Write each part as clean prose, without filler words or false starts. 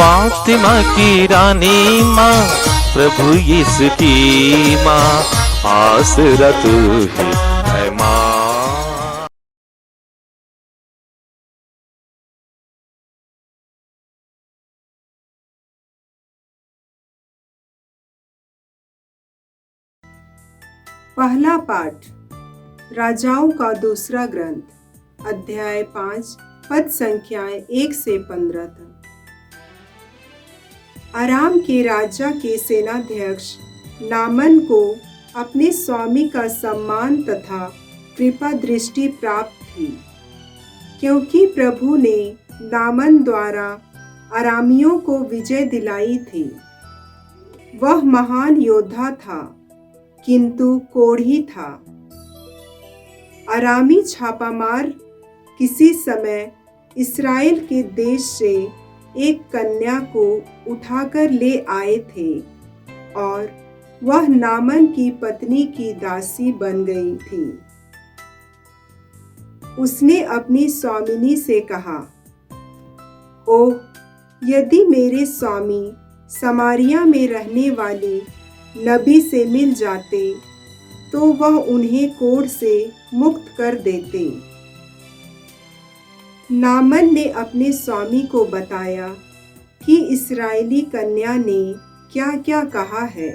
फातिमा की रानी माँ, प्रभु यीशु की माँ, आसरा तू ही है माँ। पहला पाठ राजाओं का दूसरा ग्रंथ, अध्याय 5, पद संख्याएं 1 से 15 तक। अराम के राजा के सेनाध्यक्ष नामन को अपने स्वामी का सम्मान तथा कृपा दृष्टि प्राप्त थी, क्योंकि प्रभु ने नामन द्वारा अरामियों को विजय दिलाई थी। वह महान योद्धा था, किंतु कोढ़ी था। अरामी छापामार किसी समय इस्राएल के देश से एक कन्या को उठाकर ले आए थे और वह नामन की पत्नी की दासी बन गई थी। उसने अपनी स्वामिनी से कहा, ओह, यदि मेरे स्वामी समारिया में रहने वाले नबी से मिल जाते तो वह उन्हें कोढ़ से मुक्त कर देते। नामन ने अपने स्वामी को बताया कि इस्राएली कन्या ने क्या क्या कहा है।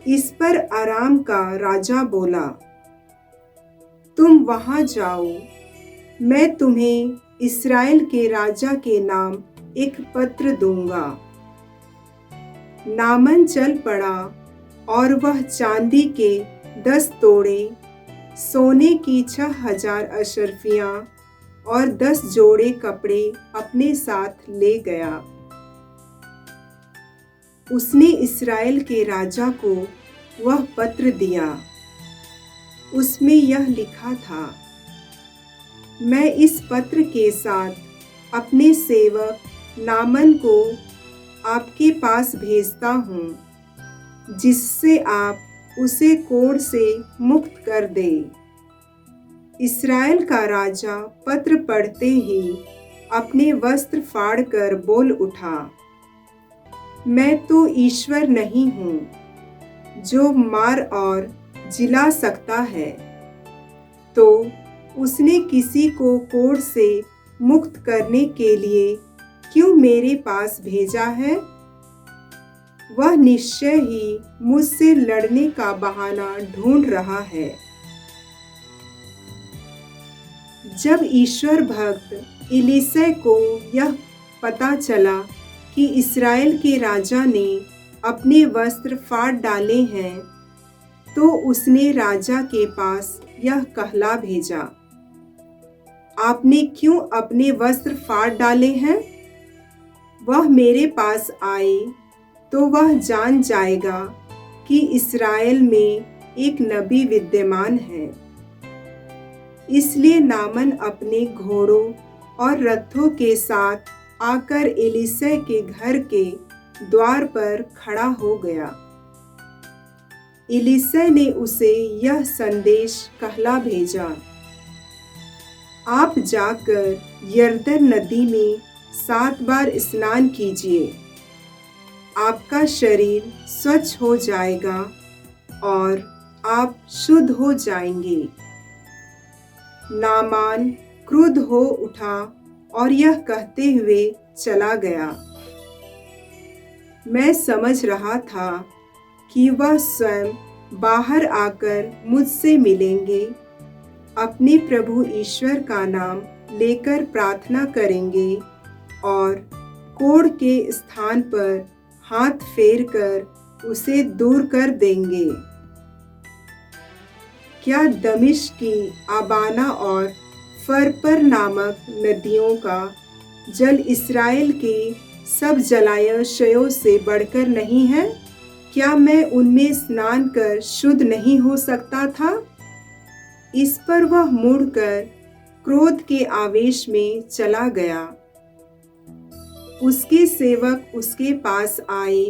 इस पर अराम का राजा बोला, तुम वहां जाओ, मैं तुम्हें इस्राएल के राजा के नाम एक पत्र दूंगा। नामन चल पड़ा और वह चांदी के 10 तोड़े, सोने की 6000 अशर्फियां और 10 जोड़े कपड़े अपने साथ ले गया। उसने इस्राएल के राजा को वह पत्र दिया। उसमें यह लिखा था, मैं इस पत्र के साथ अपने सेवक नामन को आपके पास भेजता हूँ, जिससे आप उसे कोढ़ से मुक्त कर दें। इस्राएल का राजा पत्र पढ़ते ही अपने वस्त्र फाड़कर बोल उठा, मैं तो ईश्वर नहीं हूँ जो मार और जिला सकता है, तो उसने किसी को कोढ़ से मुक्त करने के लिए क्यों मेरे पास भेजा है? वह निश्चय ही मुझसे लड़ने का बहाना ढूंढ रहा है। जब ईश्वर भक्त एलीशा को यह पता चला कि इस्राएल के राजा ने अपने वस्त्र फाड़ डाले हैं, तो उसने राजा के पास यह कहला भेजा, आपने क्यों अपने वस्त्र फाड़ डाले हैं? वह मेरे पास आए तो वह जान जाएगा कि इस्राएल में एक नबी विद्यमान है। इसलिए नामन अपने घोड़ों और रथों के साथ आकर एलीशा के घर के द्वार पर खड़ा हो गया। एलीशा ने उसे यह संदेश कहला भेजा, आप जाकर यरदन नदी में 7 बार स्नान कीजिए, आपका शरीर स्वच्छ हो जाएगा और आप शुद्ध हो जाएंगे। नामान क्रुद्ध हो उठा और यह कहते हुए चला गया। मैं समझ रहा था कि वह स्वयं बाहर आकर मुझसे मिलेंगे, अपने प्रभु ईश्वर का नाम लेकर प्रार्थना करेंगे और कोढ़ के स्थान पर हाथ फेर कर उसे दूर कर देंगे। क्या दमिश्क की आबाना और फरपर नामक नदियों का जल इस्राएल के सब जलाशयों से बढ़कर नहीं है? क्या मैं उनमें स्नान कर शुद्ध नहीं हो सकता था? इस पर वह मुड़कर क्रोध के आवेश में चला गया। उसके सेवक उसके पास आए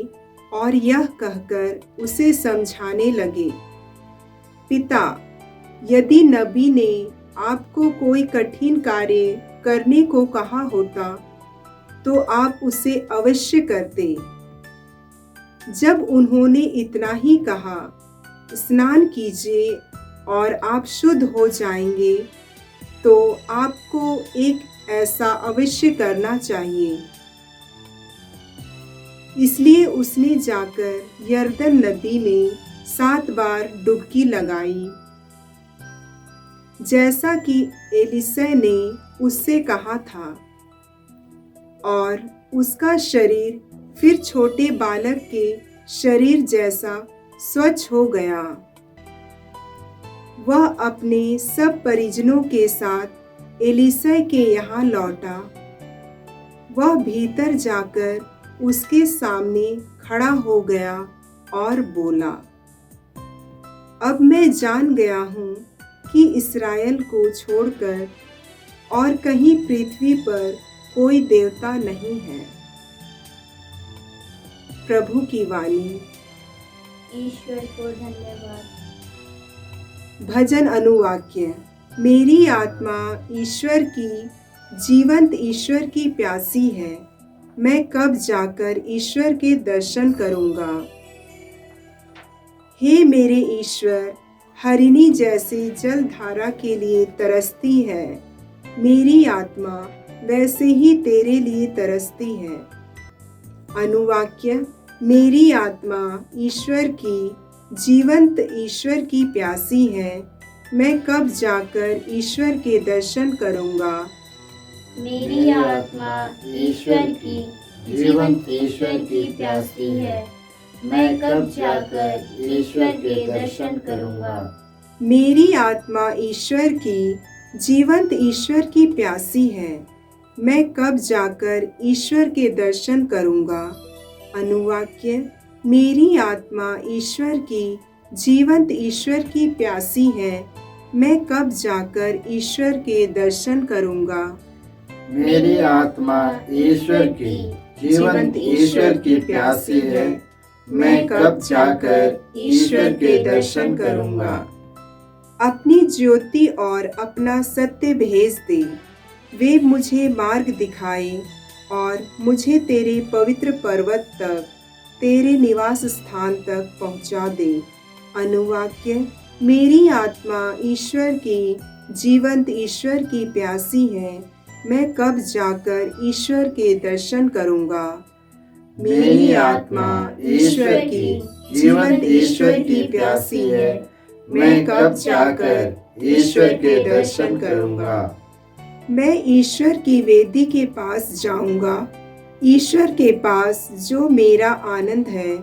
और यह कहकर उसे समझाने लगे, पिता, यदि नबी ने आपको कोई कठिन कार्य करने को कहा होता तो आप उसे अवश्य करते। जब उन्होंने इतना ही कहा, स्नान कीजिए और आप शुद्ध हो जाएंगे, तो आपको एक ऐसा अवश्य करना चाहिए। इसलिए उसने जाकर यरदन नदी में 7 बार डुबकी लगाई, जैसा कि एलीशा ने उससे कहा था, और उसका शरीर फिर छोटे बालक के शरीर जैसा स्वच्छ हो गया। वह अपने सब परिजनों के साथ एलीशा के यहाँ लौटा। वह भीतर जाकर उसके सामने खड़ा हो गया और बोला, अब मैं जान गया हूँ कि इस्राएल को छोड़कर और कहीं पृथ्वी पर कोई देवता नहीं है। प्रभु की वाणी। ईश्वर को धन्यवाद। भजन अनुवाक्य। मेरी आत्मा ईश्वर की, जीवंत ईश्वर की प्यासी है। मैं कब जाकर ईश्वर के दर्शन करूंगा। हे मेरे ईश्वर, हरिणी जैसे जलधारा के लिए तरसती है। मेरी आत्मा वैसे ही तेरे लिए तरसती है। अनुवाक्य। मेरी आत्मा ईश्वर की, जीवंत ईश्वर की प्यासी है। मैं कब जाकर ईश्वर के दर्शन करूंगा। मेरी आत्मा ईश्वर की, जीवंत ईश्वर की प्यासी है। मैं कब जाकर ईश्वर के दर्शन करूंगा। मेरी आत्मा ईश्वर की, जीवंत ईश्वर की प्यासी है। मैं कब जाकर ईश्वर के दर्शन करूंगा। अनुवाक्य। मेरी आत्मा ईश्वर की, जीवंत ईश्वर की प्यासी है। मैं कब जाकर ईश्वर के दर्शन करूंगा। मेरी आत्मा ईश्वर की, जीवंत ईश्वर की प्यासी है। मैं कब जाकर ईश्वर के दर्शन करूंगा। अपनी ज्योति और अपना सत्य भेज दे। वे मुझे मार्ग दिखाए और मुझे तेरे पवित्र पर्वत तक, तेरे निवास स्थान तक पहुंचा दे। अनुवाक्य। मेरी आत्मा ईश्वर की, जीवंत ईश्वर की प्यासी है। मैं कब जाकर ईश्वर के दर्शन करूंगा। मेरी आत्मा ईश्वर की, जीवंत ईश्वर की प्यासी है। मैं कब जाकर ईश्वर के दर्शन करूंगा। मैं ईश्वर की वेदी के पास जाऊंगा, ईश्वर के पास जो मेरा आनंद है।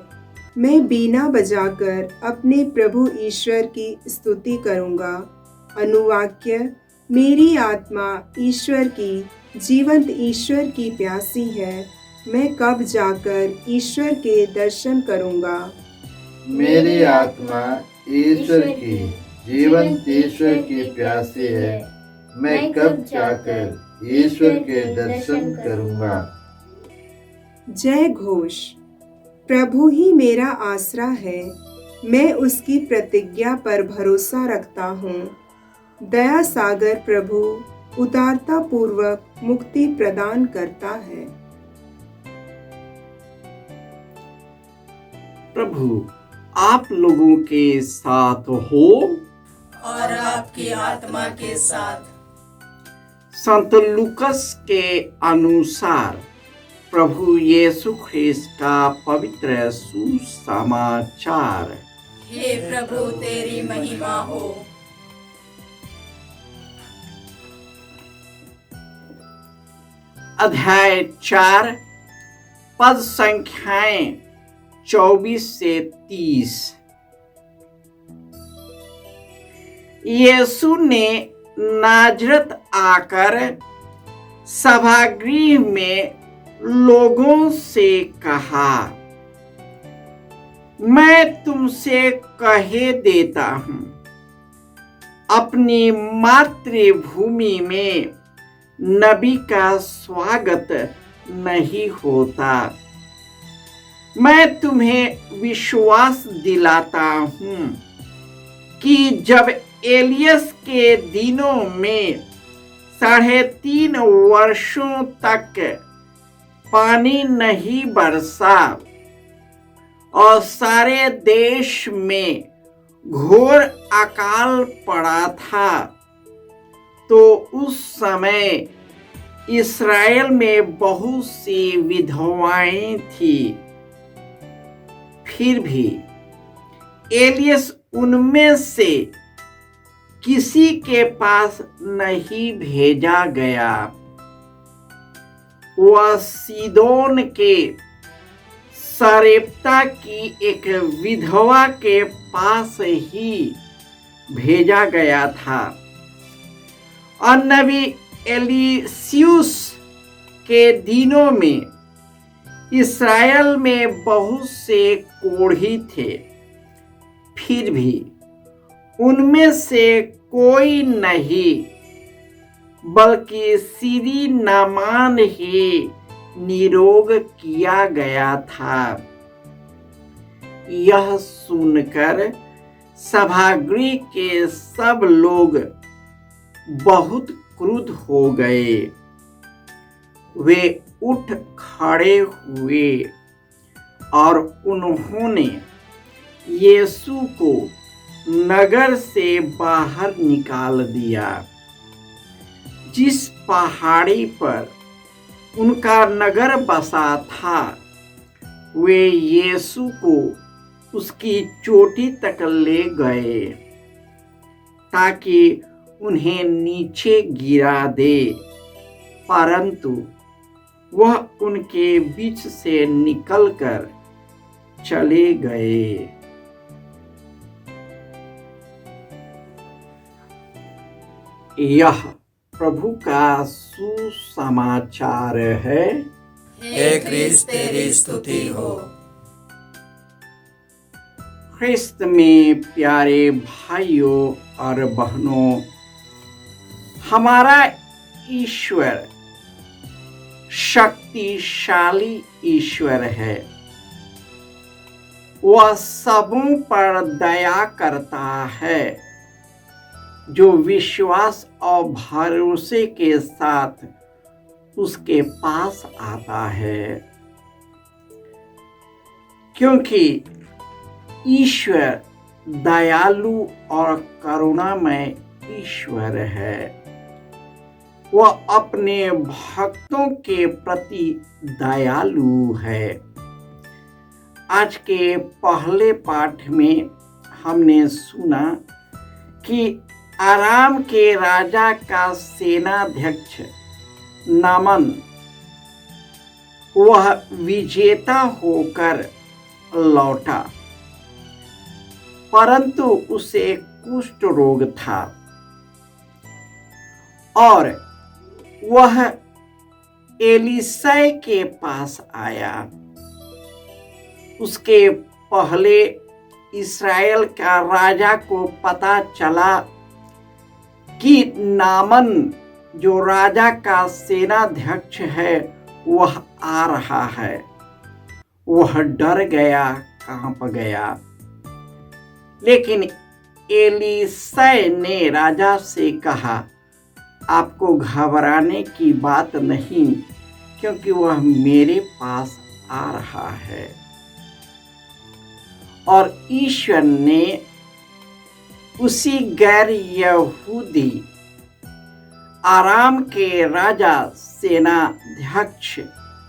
मैं बीना बजाकर अपने प्रभु ईश्वर की स्तुति करूंगा। अनुवाक्य। मेरी आत्मा ईश्वर की, जीवंत ईश्वर की प्यासी है। मैं कब जाकर ईश्वर के दर्शन करूंगा। मेरी आत्मा ईश्वर की, जीवंत ईश्वर की प्यासी है। मैं कब जाकर ईश्वर के दर्शन करूंगा। जय घोष। प्रभु ही मेरा आसरा है। मैं उसकी प्रतिज्ञा पर भरोसा रखता हूँ। दया सागर प्रभु उदारता पूर्वक मुक्ति प्रदान करता है। प्रभु आप लोगों के साथ हो और आपकी आत्मा के साथ। संत लूकस के अनुसार प्रभु यीशु ख्रिस्त का पवित्र सुसमाचार। हे प्रभु तेरी महिमा हो। अध्याय 4 पद संख्याएं 24 से 30। यीशु ने नाजरत आकर सभागृह में लोगों से कहा, मैं तुमसे कहे देता हूं, अपनी मातृभूमि में नबी का स्वागत नहीं होता। मैं तुम्हें विश्वास दिलाता हूं कि जब एलियस के दिनों में 3.5 वर्षों तक पानी नहीं बरसा और सारे देश में घोर अकाल पड़ा था, तो उस समय इस्राएल में बहुत सी विधवाएं थी। फिर भी एलियस उनमें से किसी के पास नहीं भेजा गया। वह सीदोन के सारेप्ता की एक विधवा के पास ही भेजा गया था। और नबी एलिसियुस के दिनों में इस्राएल में बहुत से कोढ़ी थे, फिर भी उनमें से कोई नहीं, बल्कि सिरी नामान ही निरोग किया गया था। यह सुनकर सभागृह के सब लोग बहुत क्रुद्ध हो गए। वे उठ खड़े हुए और उन्होंने यीशु को नगर से बाहर निकाल दिया। जिस पहाड़ी पर उनका नगर बसा था, वे यीशु को उसकी चोटी तक ले गए ताकि उन्हें नीचे गिरा दे, परंतु वह उनके बीच से निकलकर चले गए। यह प्रभु का सुसमाचार है। हे क्रिस्त तेरी स्तुति हो। ख्रिस्त में प्यारे भाइयों और बहनों, हमारा ईश्वर शक्तिशाली ईश्वर है। वह सबों पर दया करता है जो विश्वास और भरोसे के साथ उसके पास आता है, क्योंकि ईश्वर दयालु और करुणामय ईश्वर है। वह अपने भक्तों के प्रति दयालु है। आज के पहले पाठ में हमने सुना कि आराम के राजा का सेनाध्यक्ष नामान वह विजेता होकर लौटा, परंतु उसे कुष्ठ रोग था और वह एलीशा के पास आया। उसके पहले इस्राएल का राजा को पता चला कि नामान जो राजा का सेनाध्यक्ष है वह आ रहा है। वह डर गया, कांप गया। लेकिन एलीशा ने राजा से कहा, आपको घबराने की बात नहीं, क्योंकि वह मेरे पास आ रहा है। और ईश्वर ने उसी गैर यहूदी आराम के राजा सेनाध्यक्ष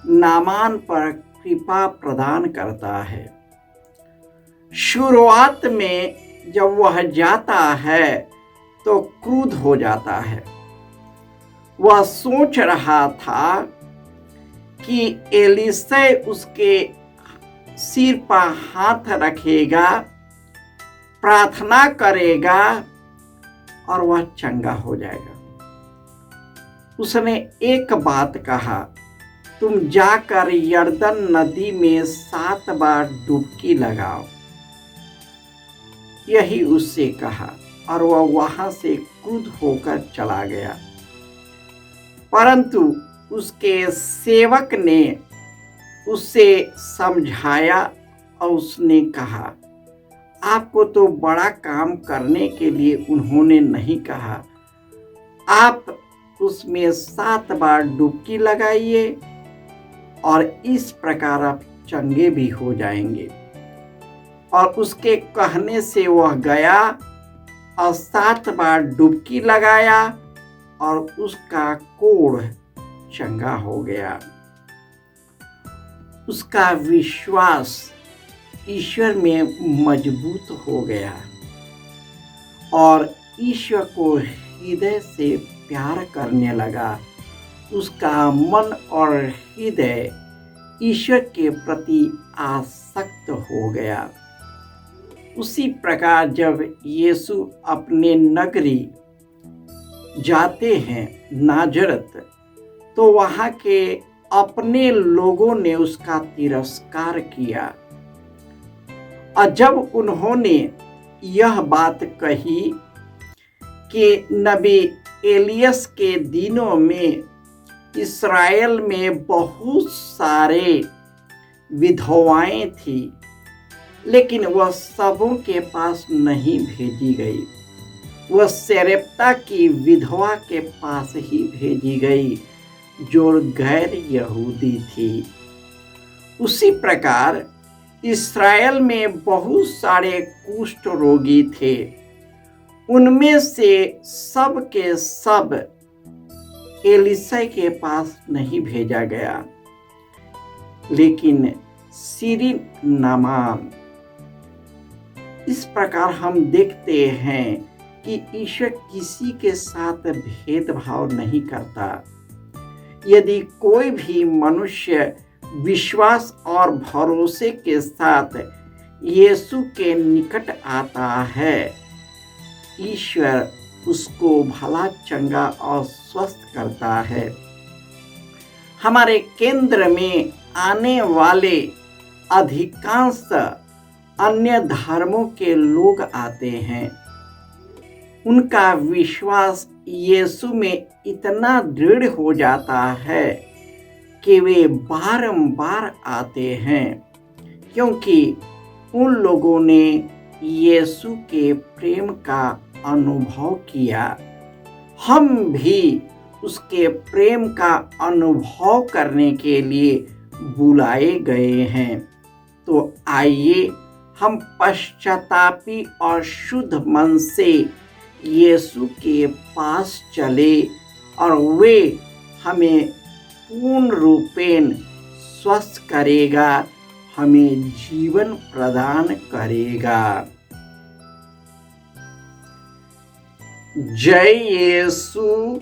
नामान पर कृपा प्रदान करता है। शुरुआत में जब वह जाता है तो क्रुद्ध हो जाता है। वह सोच रहा था कि एलीशा उसके सिर पर हाथ रखेगा, प्रार्थना करेगा और वह चंगा हो जाएगा। उसने एक बात कहा, तुम जाकर यर्दन नदी में 7 बार डुबकी लगाओ। यही उससे कहा और वह वहां से क्रुद्ध होकर चला गया। परंतु उसके सेवक ने उससे समझाया और उसने कहा, आपको तो बड़ा काम करने के लिए उन्होंने नहीं कहा, आप उसमें 7 बार डुबकी लगाइए और इस प्रकार आप चंगे भी हो जाएंगे। और उसके कहने से वह गया और 7 बार डुबकी लगाया और उसका कोढ़ चंगा हो गया। उसका विश्वास ईश्वर में मजबूत हो गया और ईश्वर को हृदय से प्यार करने लगा। उसका मन और हृदय ईश्वर के प्रति आसक्त हो गया। उसी प्रकार जब यीशु अपने नगरी जाते हैं नाजरत, तो वहाँ के अपने लोगों ने उसका तिरस्कार किया। और जब उन्होंने यह बात कही कि नबी एलियस के दिनों में इस्राएल में बहुत सारे विधवाएं थी, लेकिन वह सबों के पास नहीं भेजी गई, वह सेरेप्ता की विधवा के पास ही भेजी गई जो गैर यहूदी थी। उसी प्रकार इस्राएल में बहुत सारे कुष्ठ रोगी थे। उनमें से सब के सब एलीशा के पास नहीं भेजा गया, लेकिन सीरी नामान। इस प्रकार हम देखते हैं कि ईश्वर किसी के साथ भेदभाव नहीं करता। यदि कोई भी मनुष्य विश्वास और भरोसे के साथ यीशु के निकट आता है, ईश्वर उसको भला चंगा और स्वस्थ करता है। हमारे केंद्र में आने वाले अधिकांश अन्य धर्मों के लोग आते हैं। उनका विश्वास यीशु में इतना दृढ़ हो जाता है कि वे बारंबार आते हैं, क्योंकि उन लोगों ने यीशु के प्रेम का अनुभव किया। हम भी उसके प्रेम का अनुभव करने के लिए बुलाए गए हैं। तो आइए हम पश्चातापी और शुद्ध मन से यीशु के पास चले और वे हमें पूर्ण रूपेण स्वस्थ करेगा, हमें जीवन प्रदान करेगा। जय यीशु।